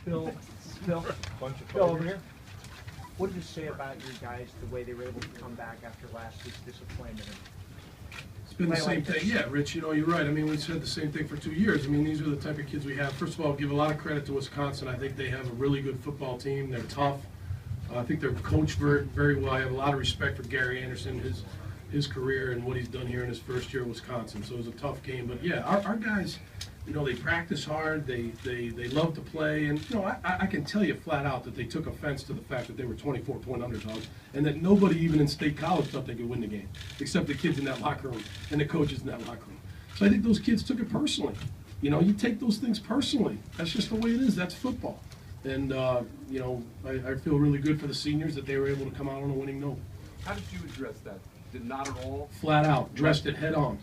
Bill, Bill, Bill over here. What did you say about your guys, the way they were able to come back after last week's disappointment? It's been the same thing. Yeah, Rich, you know, you're right. I mean, we said the same thing for 2 years. I mean, these are the type of kids we have. First of all, give a lot of credit to Wisconsin. I think they have a really good football team. They're tough. I think they're coached very, very well. I have a lot of respect for Gary Anderson, his career and what he's done here in his first year at Wisconsin. So it was a tough game. But, yeah, our guys, you know, they practice hard. They love to play. And, you know, I can tell you flat out that they took offense to the fact that they were 24-point underdogs and that nobody even in State College thought they could win the game, except the kids in that locker room and the coaches in that locker room. So I think those kids took it personally. You know, you take those things personally. That's just the way it is. That's football. And, you know, I feel really good for the seniors that they were able to come out on a winning note. How did you address that? Did not at all? Flat out, dressed it head on.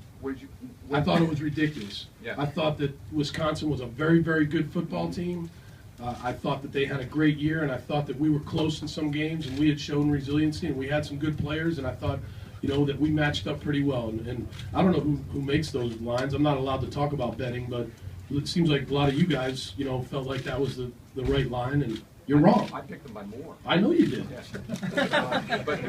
I thought it was ridiculous. Yeah. I thought that Wisconsin was a very, very good football team. I thought that they had a great year, and I thought that we were close in some games, and we had shown resiliency, and we had some good players, and I thought, you know, that we matched up pretty well. And I don't know who makes those lines. I'm not allowed to talk about betting, but it seems like a lot of you guys, you know, felt like that was the right line, and you're wrong. I picked them by more. I know you did. Yeah. But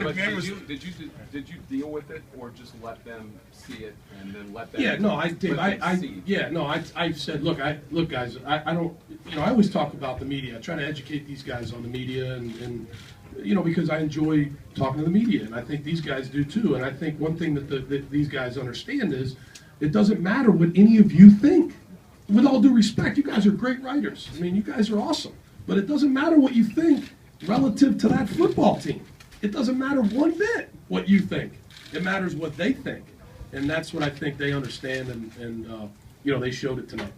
did you deal with it, or just let them see it and then let them? Yeah, no, I did. I said, look, guys, I don't, you know, I always talk about the media. I try to educate these guys on the media, and you know, because I enjoy talking to the media, and I think these guys do too. And I think one thing that these guys understand is it doesn't matter what any of you think. With all due respect, you guys are great writers. I mean, you guys are awesome. But it doesn't matter what you think relative to that football team. It doesn't matter one bit what you think. It matters what they think. And that's what I think they understand, and you know, they showed it tonight.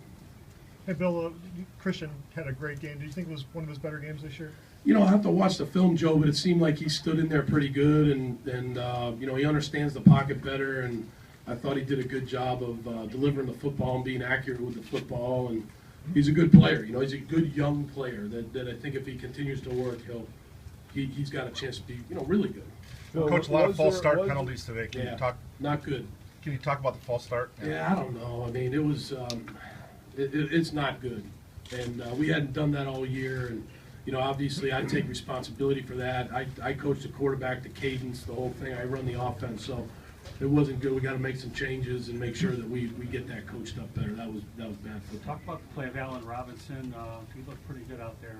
Hey, Bill, Christian had a great game. Do you think it was one of his better games this year? You know, I have to watch the film, Joe, but it seemed like he stood in there pretty good, and you know, he understands the pocket better, and I thought he did a good job of delivering the football and being accurate with the football, and he's a good player. You know, he's a good young player that I think if he continues to work, he's got a chance to be, you know, really good. Coach, a lot of false start penalties today. Can Yeah, you talk? not good. Can you talk about the false start? Yeah, I don't know. I mean, it was it's not good, and we hadn't done that all year. And you know, obviously, I take responsibility for that. I coach the quarterback, the cadence, the whole thing. I run the offense, so it wasn't good. We got to make some changes and make sure that we get that coached up better. That was bad football. Talk about the play of Allen Robinson. He looked pretty good out there.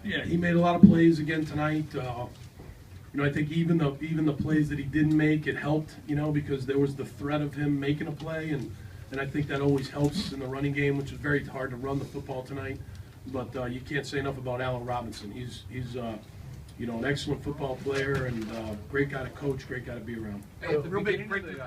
Yeah, he made a lot of plays again tonight. You know, I think even the plays that he didn't make, it helped. You know, because there was the threat of him making a play, and I think that always helps in the running game, which is very hard to run the football tonight. But you can't say enough about Allen Robinson. He's you know, an excellent football player and great guy to coach, great guy to be around. Hey, at the beginning of the